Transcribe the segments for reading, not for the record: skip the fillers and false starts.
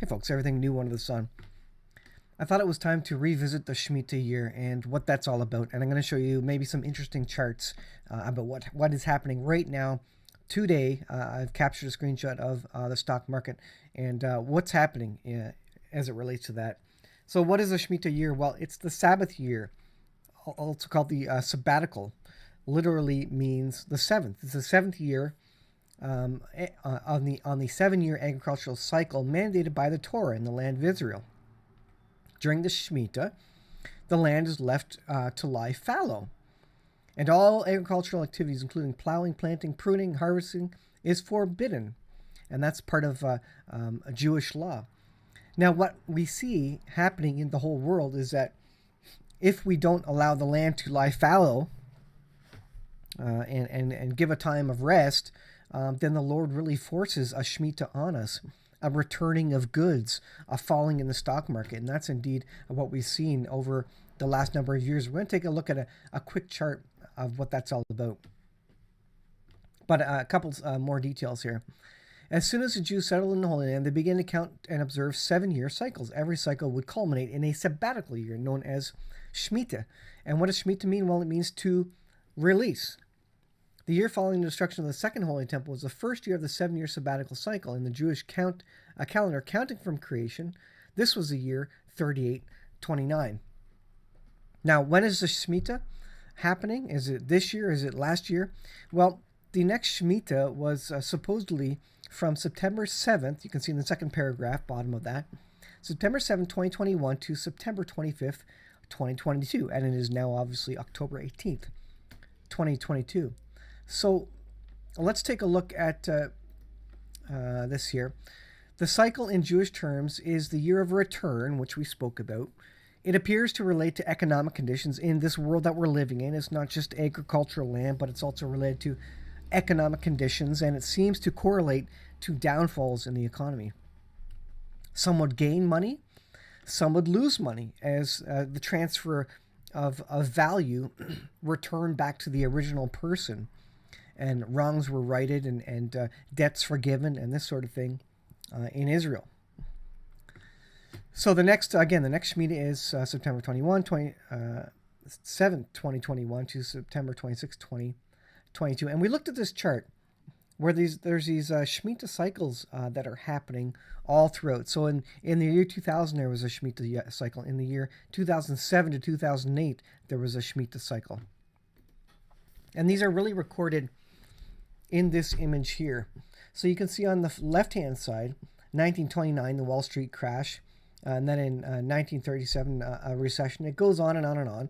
Hey folks, everything new under the sun. I thought it was time to revisit the Shemitah year and what that's all about. And I'm going to show you maybe some interesting charts about what is happening right now. Today, I've captured a screenshot of the stock market and what's happening as it relates to that. So what is a Shemitah year? Well, it's the Sabbath year, also called the sabbatical. Literally means the seventh. It's the seventh year on the 7-year agricultural cycle mandated by the Torah in the land of Israel. During the Shemitah, the land is left to lie fallow, and all agricultural activities, including plowing, planting, pruning, harvesting, is forbidden, and that's part of a Jewish law. Now, what we see happening in the whole world is that if we don't allow the land to lie fallow and give a time of rest, then the Lord really forces a Shemitah on us, a returning of goods, a falling in the stock market. And that's indeed what we've seen over the last number of years. We're going to take a look at a quick chart of what that's all about. But a couple more details here. As soon as the Jews settled in the Holy Land, they began to count and observe 7-year cycles. Every cycle would culminate in a sabbatical year known as Shemitah. And what does Shemitah mean? Well, it means to release. The year following the destruction of the Second Holy Temple was the first year of the 7-year sabbatical cycle in the Jewish calendar, counting from creation. This was the year 3829. Now, when is the Shemitah happening? Is it this year? Is it last year? Well, the next Shemitah was supposedly from September 7th. You can see in the second paragraph, bottom of that. September 7th, 2021 to September 25th, 2022. And it is now obviously October 18th, 2022. So let's take a look at this here. The cycle in Jewish terms is the year of return, which we spoke about. It appears to relate to economic conditions in this world that we're living in. It's not just agricultural land, but it's also related to economic conditions, and it seems to correlate to downfalls in the economy. Some would gain money, some would lose money as the transfer of value returned back to the original person, and wrongs were righted and debts forgiven and this sort of thing in Israel. So the next Shemitah is September 7th, 2021 to September 26th, 2022. And we looked at this chart where there's these Shemita cycles that are happening all throughout. So in the year 2000, there was a Shemitah cycle. In the year 2007 to 2008, there was a Shemitah cycle. And these are really recorded in this image here. So you can see on the left-hand side, 1929, the Wall Street crash, and then in 1937, a recession. It goes on and on and on.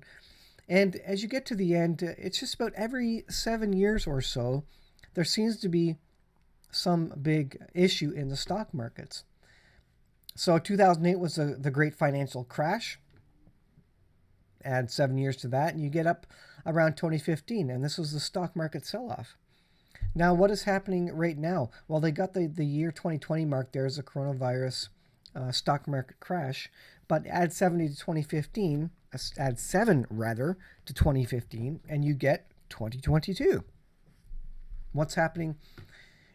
And as you get to the end, it's just about every 7 years or so, there seems to be some big issue in the stock markets. So 2008 was the great financial crash. Add 7 years to that, and you get up around 2015, and this was the stock market sell-off. Now, what is happening right now? Well, they got the year 2020 mark there as a coronavirus stock market crash, but add 7 to 2015, to 2015, and you get 2022. What's happening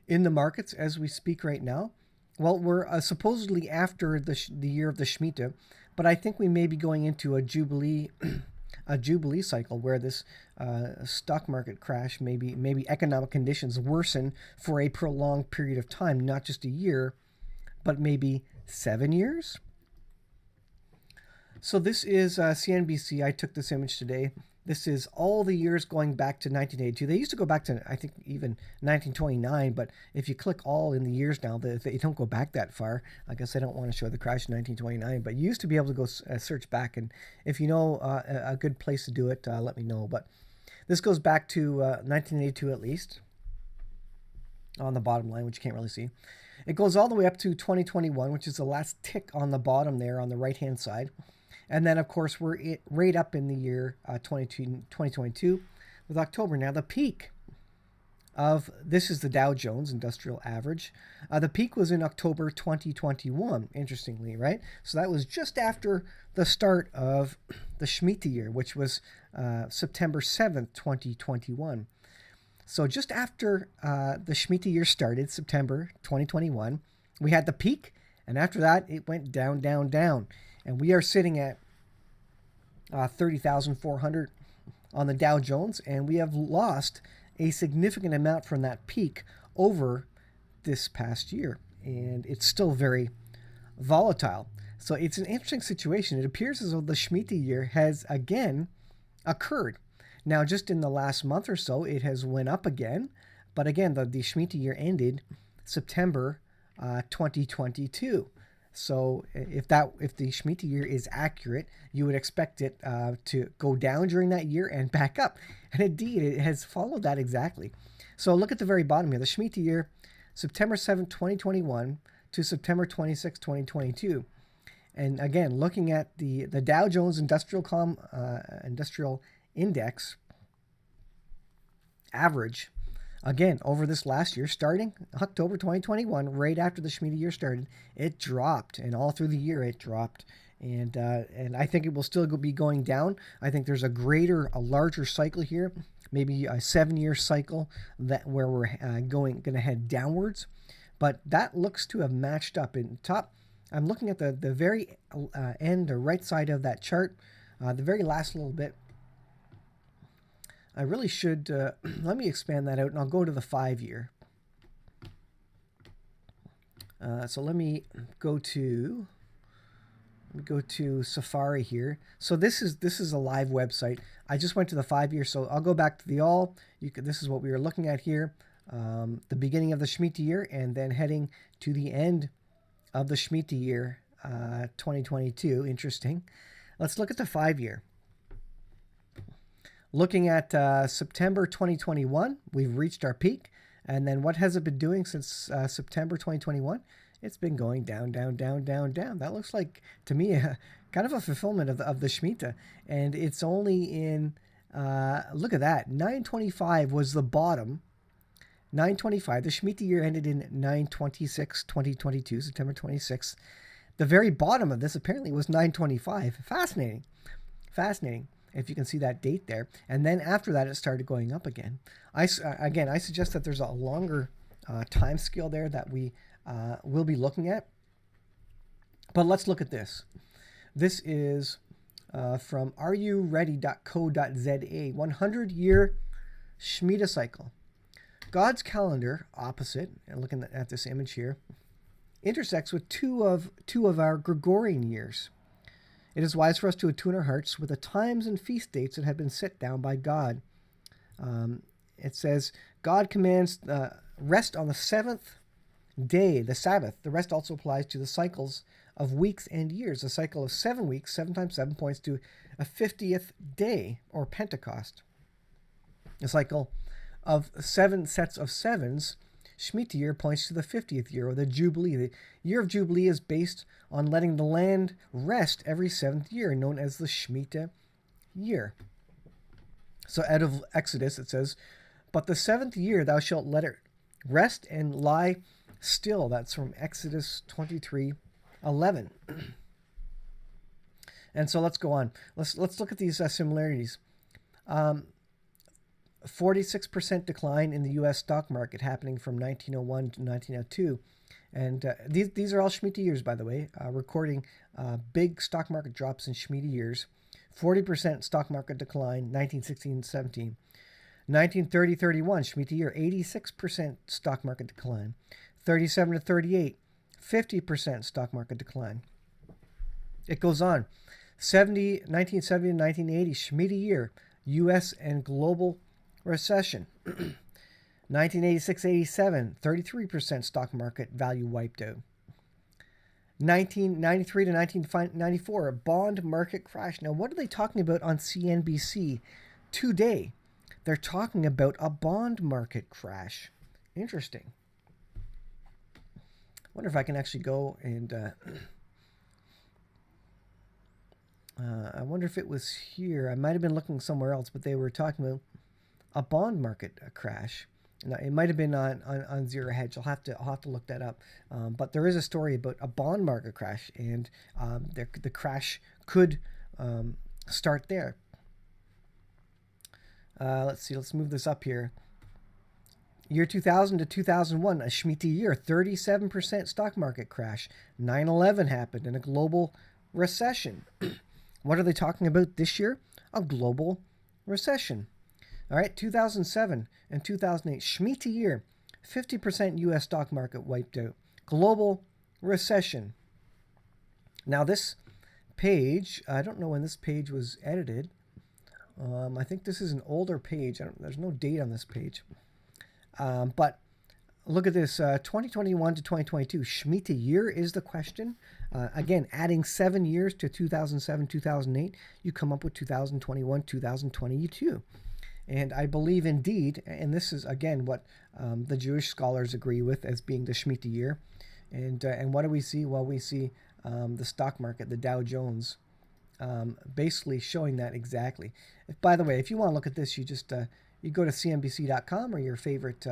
in the markets as we speak right now? Well, we're supposedly after the year of the Shemitah, but I think we may be going into a jubilee cycle where this stock market crash, maybe economic conditions worsen for a prolonged period of time, not just a year, but maybe 7 years. So this is CNBC. I took this image today. This is all the years going back to 1982. They used to go back to, I think, even 1929, but if you click all in the years now, they don't go back that far. I guess I don't want to show the crash in 1929, but you used to be able to go search back, and if you know a good place to do it, let me know. But this goes back to 1982 at least, on the bottom line, which you can't really see. It goes all the way up to 2021, which is the last tick on the bottom there on the right-hand side. And then, of course, we're right up in the year 2022 with October. Now, the peak of this is the Dow Jones Industrial Average. The peak was in October 2021, interestingly, right? So that was just after the start of the Shemitah year, which was September 7th, 2021. So just after the Shemitah year started, September 2021, we had the peak, And after that, it went down, down, down. And we are sitting at 30,400 on the Dow Jones, and we have lost a significant amount from that peak over this past year. And it's still very volatile. So it's an interesting situation. It appears as though the Shmita year has again occurred. Now, just in the last month or so, it has went up again. But again, the Shmita year ended September 2022. So if the Shmita year is accurate, you would expect it to go down during that year and back up. And indeed, it has followed that exactly. So look at the very bottom here. The Shmita year, September 7th, 2021 to September 26th, 2022. And again, looking at the Dow Jones Industrial Index average, again, over this last year, starting October 2021, right after the Shmita year started, it dropped. And all through the year, it dropped. And I think it will still be going down. I think there's a larger cycle here, maybe a 7-year cycle where we're going to head downwards. But that looks to have matched up. In top, I'm looking at the very end, or right side of that chart, the very last little bit. I really should, let me expand that out, and I'll go to the 5-year. So let me go to Safari here. So this is a live website. I just went to the 5-year, so I'll go back to the all. This is what we were looking at here, the beginning of the Shmita year, and then heading to the end of the Shmita year, 2022. Interesting. Let's look at the 5-year. Looking at September 2021, we've reached our peak. And then what has it been doing since September 2021? It's been going down, down, down, down, down. That looks like, to me, kind of a fulfillment of the Shmita. And it's only in, look at that, 925 was the bottom. 925, the Shmita year ended in 9/26, 2022, September 26th. The very bottom of this apparently was 925. Fascinating. Fascinating. If you can see that date there. And then after that, it started going up again. I suggest that there's a longer time scale there that we will be looking at. But let's look at this. This is from areyouready.co.za, 100-year Shmita cycle. God's calendar, opposite, and looking at this image here, intersects with two of our Gregorian years. It is wise for us to attune our hearts with the times and feast dates that have been set down by God. It says, God commands rest on the 7th day, the Sabbath. The rest also applies to the cycles of weeks and years. A cycle of 7 weeks, 7 times 7 points to a 50th day, or Pentecost. A cycle of 7 sets of sevens, Shmita year, points to the 50th year, or the Jubilee. The year of Jubilee is based on letting the land rest every 7th year, known as the Shmita year. So out of Exodus, it says, but the 7th year thou shalt let it rest and lie still. That's from Exodus 23:11. And so let's go on. Let's look at these similarities. 46% decline in the U.S. stock market happening from 1901 to 1902. And these are all Shmita years, by the way, recording big stock market drops in Shmita years. 40% stock market decline, 1916-17. 1930-31, Shmita year, 86% stock market decline. 37 to 38, 50% stock market decline. It goes on. 1970 to 1980, Shmita year, U.S. and global recession. 1986-87, 33% stock market value wiped out. 1993 to 1994, a bond market crash. Now, what are they talking about on CNBC today? They're talking about a bond market crash. Interesting. I wonder if I can actually go and... I wonder if it was here. I might have been looking somewhere else, but they were talking about a bond market crash. Now, it might have been on Zero Hedge. I'll have to look that up. But there is a story about a bond market crash, and the crash could start there. Let's see. Let's move this up here. Year 2000 to 2001, a Shmita year, 37% stock market crash. 9/11 happened and a global recession. What are they talking about this year? A global recession. All right, 2007 and 2008, Shmita year, 50% U.S. stock market wiped out. Global recession. Now this page, I don't know when this page was edited. I think this is an older page. There's no date on this page. But look at this, 2021 to 2022, Shmita year is the question. Again, adding 7 years to 2007, 2008, you come up with 2021, 2022. And I believe indeed, and this is again what the Jewish scholars agree with as being the Shmita year. And what do we see? Well, we see the stock market, the Dow Jones, basically showing that exactly. By the way, if you want to look at this, you just you go to cnbc.com or your favorite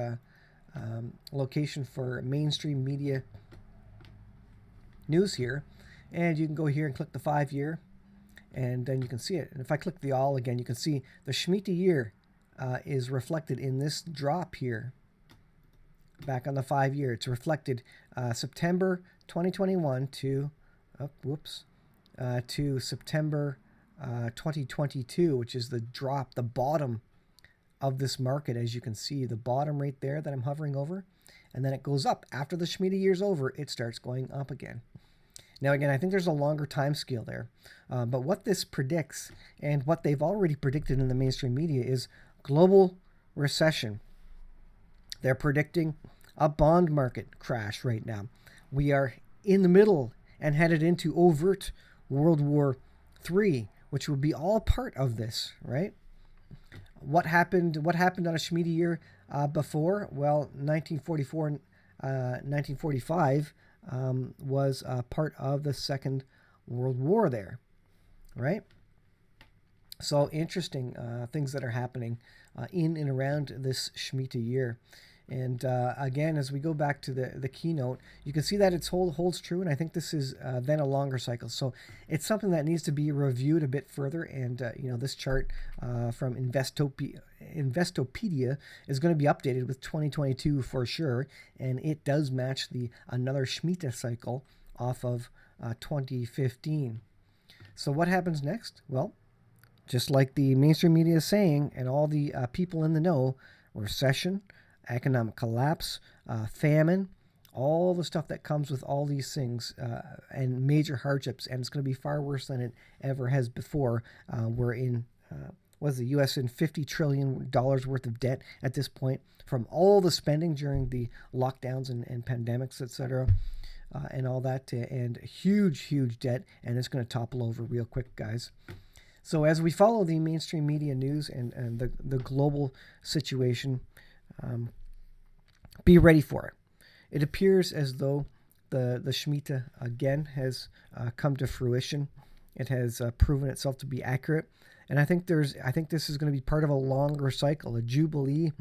location for mainstream media news here, and you can go here and click the 5-year, and then you can see it. And if I click the all again, you can see the Shmita year is reflected in this drop here. Back on the 5-year, it's reflected September 2021 to to September 2022, which is the drop, the bottom of this market. As you can see, the bottom right there that I'm hovering over, and then it goes up. After the Shmita year's over, it starts going up again. Now, again, I think there's a longer time scale there, but what this predicts and what they've already predicted in the mainstream media is global recession. They're predicting a bond market crash right now. We are in the middle and headed into overt World War III, which would be all part of this, right? What happened on a Shmita year before? Well, 1944 and 1945 was part of the Second World War there, right? So interesting things that are happening in and around this Shmita year. And again, as we go back to the keynote, you can see that it holds true, and I think this is then a longer cycle. So it's something that needs to be reviewed a bit further. And this chart from Investopedia is going to be updated with 2022 for sure, and it does match another Shmita cycle off of 2015. So what happens next? Well, just like the mainstream media is saying, and all the people in the know, recession, economic collapse, famine, all the stuff that comes with all these things, and major hardships, and it's going to be far worse than it ever has before. We're in, was the U.S. in $50 trillion worth of debt at this point from all the spending during the lockdowns and pandemics, etc., and all that, and huge debt, and it's going to topple over real quick, guys. So as we follow the mainstream media news and the global situation, be ready for it. It appears as though the Shmita again has come to fruition. It has proven itself to be accurate, and I think this is going to be part of a longer cycle, a jubilee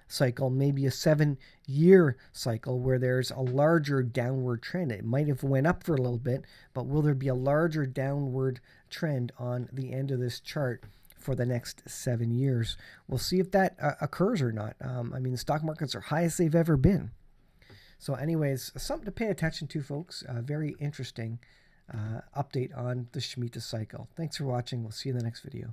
cycle, maybe a 7-year cycle where there's a larger downward trend. It might have went up for a little bit, but will there be a larger downward trend on the end of this chart for the next 7 years? We'll see if that occurs or not. The stock markets are highest they've ever been. So anyways, something to pay attention to, folks. Very interesting update on the Shmita cycle. Thanks for watching. We'll see you in the next video.